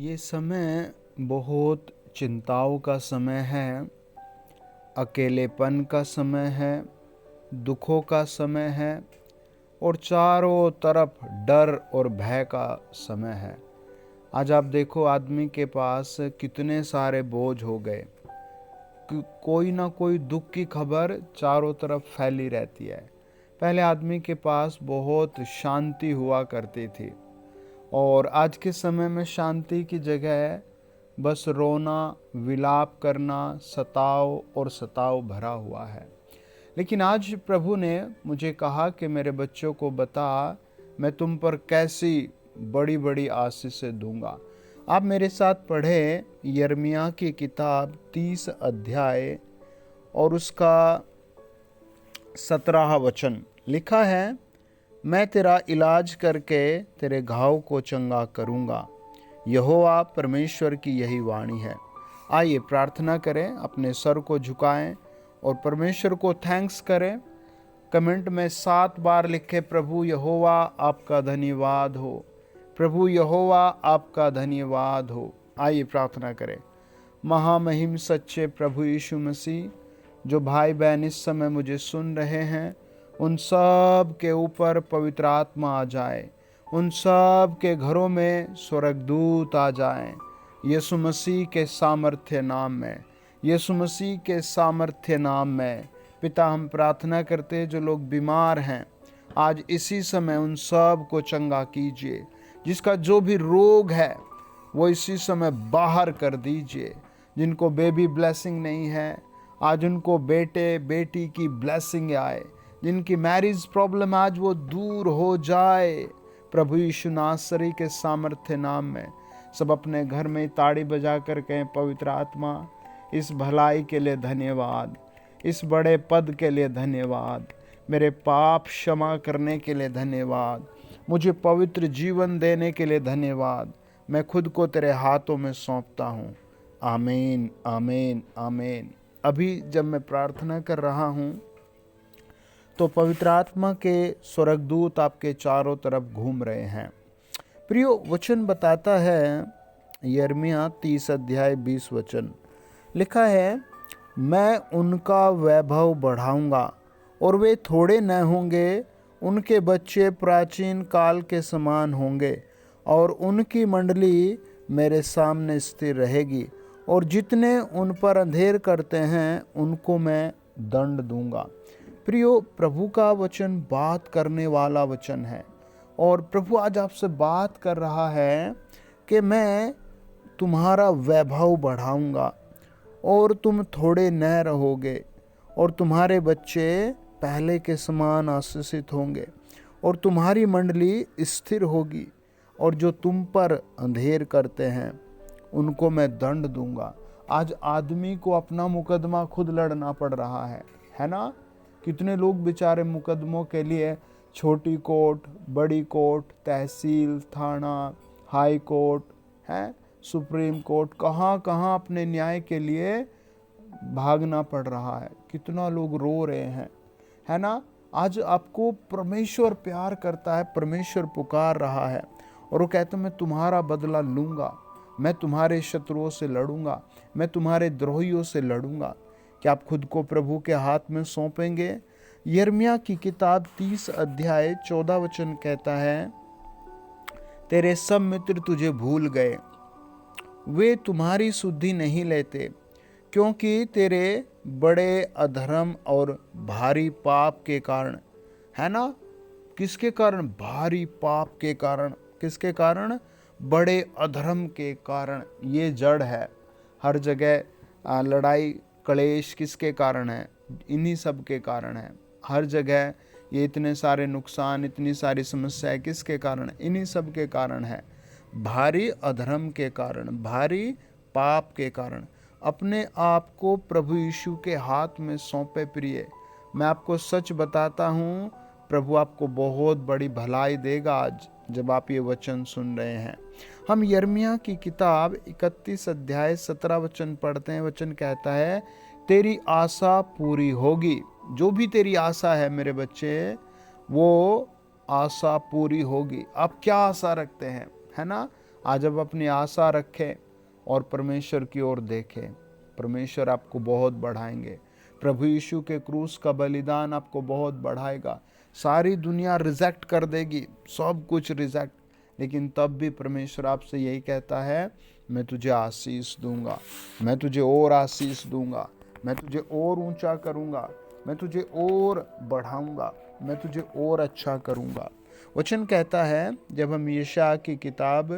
ये समय बहुत चिंताओं का समय है, अकेलेपन का समय है, दुखों का समय है और चारों तरफ डर और भय का समय है। आज आप देखो आदमी के पास कितने सारे बोझ हो गए कि कोई ना कोई दुख की खबर चारों तरफ फैली रहती है। पहले आदमी के पास बहुत शांति हुआ करती थी और आज के समय में शांति की जगह बस रोना, विलाप करना, सताव भरा हुआ है। लेकिन आज प्रभु ने मुझे कहा कि मेरे बच्चों को बता, मैं तुम पर कैसी बड़ी बड़ी आशीषें दूंगा। आप मेरे साथ पढ़े यिर्मयाह की किताब 30 अध्याय और उसका 17 वचन। लिखा है, मैं तेरा इलाज करके तेरे घाव को चंगा करूंगा। यहोवा परमेश्वर की यही वाणी है। आइए प्रार्थना करें, अपने सर को झुकाएं और परमेश्वर को थैंक्स करें। कमेंट में 7 बार लिखे, प्रभु यहोवा आपका धन्यवाद हो, प्रभु यहोवा आपका धन्यवाद हो। आइए प्रार्थना करें। महामहिम सच्चे प्रभु यीशु मसीह, जो भाई बहन इस समय मुझे सुन रहे हैं, उन सब के ऊपर पवित्र आत्मा आ जाए, उन सब के घरों में स्वर्गदूत आ जाएं। यीशु मसीह के सामर्थ्य नाम में, यीशु मसीह के सामर्थ्य नाम में पिता हम प्रार्थना करते हैं, जो लोग बीमार हैं आज इसी समय उन सब को चंगा कीजिए। जिसका जो भी रोग है वो इसी समय बाहर कर दीजिए। जिनको बेबी ब्लेसिंग नहीं है, आज उनको बेटे बेटी की ब्लेसिंग आए। जिनकी मैरिज प्रॉब्लम आज वो दूर हो जाए। प्रभु यीशु नासरी के सामर्थ्य नाम में सब अपने घर में ताड़ी बजा कर कहें, पवित्र आत्मा इस भलाई के लिए धन्यवाद, इस बड़े पद के लिए धन्यवाद, मेरे पाप क्षमा करने के लिए धन्यवाद, मुझे पवित्र जीवन देने के लिए धन्यवाद। मैं खुद को तेरे हाथों में सौंपता हूँ। आमीन, आमीन, आमीन। अभी जब मैं प्रार्थना कर रहा हूँ तो पवित्र आत्मा के स्वर्गदूत आपके चारों तरफ घूम रहे हैं। प्रियो, वचन बताता है, यिर्मयाह 30 अध्याय 20 वचन। लिखा है, मैं उनका वैभव बढ़ाऊंगा और वे थोड़े न होंगे। उनके बच्चे प्राचीन काल के समान होंगे और उनकी मंडली मेरे सामने स्थिर रहेगी। और जितने उन पर अंधेर करते हैं उनको मैं दंड दूंगा। प्रियो, प्रभु का वचन बात करने वाला वचन है और प्रभु आज आपसे बात कर रहा है कि मैं तुम्हारा वैभव बढ़ाऊंगा और तुम थोड़े न रहोगे और तुम्हारे बच्चे पहले के समान आशीषित होंगे और तुम्हारी मंडली स्थिर होगी। और जो तुम पर अंधेर करते हैं उनको मैं दंड दूंगा। आज आदमी को अपना मुकदमा खुद लड़ना पड़ रहा है ना। कितने लोग बेचारे मुकदमों के लिए छोटी कोर्ट, बड़ी कोर्ट, तहसील, थाना, हाई कोर्ट है, सुप्रीम कोर्ट, कहाँ कहाँ अपने न्याय के लिए भागना पड़ रहा है। कितना लोग रो रहे हैं, है ना। आज आपको परमेश्वर प्यार करता है, परमेश्वर पुकार रहा है और वो कहता है, मैं तुम्हारा बदला लूँगा, मैं तुम्हारे शत्रुओं से लड़ूंगा, मैं तुम्हारे द्रोहियों से लड़ूंगा। क्या आप खुद को प्रभु के हाथ में सौंपेंगे? यिर्मयाह की किताब 30 अध्याय 14 वचन कहता है, तेरे सब मित्र तुझे भूल गए, वे तुम्हारी सुधि नहीं लेते, क्योंकि तेरे बड़े अधर्म और भारी पाप के कारण, है ना। किसके कारण? भारी पाप के कारण। किसके कारण? बड़े अधर्म के कारण। ये जड़ है। हर जगह लड़ाई कलेश किसके कारण है? इन्हीं सब के कारण है। हर जगह ये इतने सारे नुकसान, इतनी सारी समस्याएं किसके कारण? इन्हीं सब के कारण है। भारी अधर्म के कारण, भारी पाप के कारण। अपने आप को प्रभु यीशु के हाथ में सौंपे। प्रिय, मैं आपको सच बताता हूँ, प्रभु आपको बहुत बड़ी भलाई देगा आज जब आप ये वचन सुन रहे हैं। हम यिर्मयाह की किताब 31 अध्याय 17 वचन पढ़ते हैं। वचन कहता है, तेरी आशा पूरी होगी। जो भी तेरी आशा है मेरे बच्चे, वो आशा पूरी होगी। आप क्या आशा रखते हैं, है ना। आज आप अपनी आशा रखें और परमेश्वर की ओर देखें। परमेश्वर आपको बहुत बढ़ाएंगे। प्रभु यीशु के क्रूस का बलिदान आपको बहुत बढ़ाएगा। सारी दुनिया रिजेक्ट कर देगी, सब कुछ रिजेक्ट, लेकिन तब भी परमेश्वर आपसे यही कहता है, मैं तुझे आशीष दूंगा, मैं तुझे और आशीष दूंगा, मैं तुझे और ऊंचा करूंगा, मैं तुझे और बढ़ाऊंगा, मैं तुझे और अच्छा करूंगा। वचन कहता है, जब हम यशायाह की किताब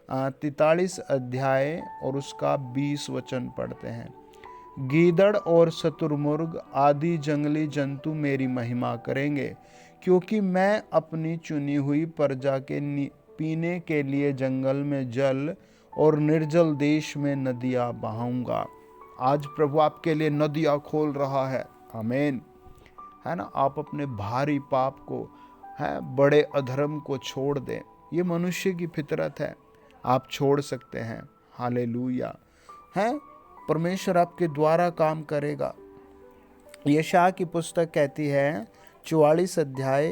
43 अध्याय और उसका 20 वचन पढ़ते हैं, गीदड़ और शतुरमुर्ग आदि जंगली जंतु मेरी महिमा करेंगे, क्योंकि मैं अपनी चुनी हुई प्रजा के पीने के लिए जंगल में जल और निर्जल देश में नदियां बहाऊंगा। आज प्रभु आपके लिए नदियां खोल रहा है, आमीन, है ना। आप अपने भारी पाप को, है, बड़े अधर्म को छोड़ दें। ये मनुष्य की फितरत है, आप छोड़ सकते हैं। हालेलुया, है। परमेश्वर आपके द्वारा काम करेगा। यशायाह की पुस्तक कहती है 44 अध्याय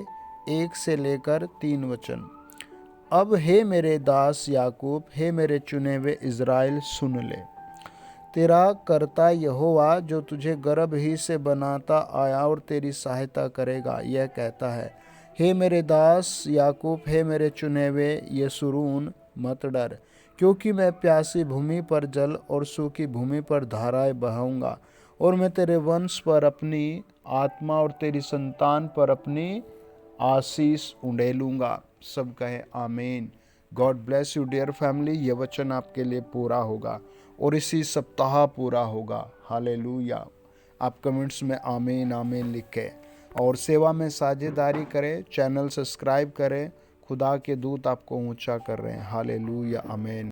1 से लेकर 3 वचन, अब हे मेरे दास याकूब, हे मेरे चुने हुए इज़राइल, सुन ले। तेरा कर्ता यहोवा जो तुझे गर्भ ही से बनाता आया और तेरी सहायता करेगा, यह कहता है, हे मेरे दास याकूब, हे मेरे चुने हुए यशूरून, मत डर, क्योंकि मैं प्यासी भूमि पर जल और सूखी भूमि पर धाराएं बहाऊंगा, और मैं तेरे वंश पर अपनी आत्मा और तेरी संतान पर अपनी आशीष उंडेलूंगा। सब कहे आमीन। God bless you dear family. ये वचन आपके लिए पूरा होगा और इसी सप्ताह पूरा होगा। हालेलुया। आप कमेंट्स में आमीन आमीन लिखें और सेवा में साझेदारी करें, चैनल सब्सक्राइब करें। खुदा के दूत आपको ऊंचा कर रहे हैं। हालेलुया, आमीन।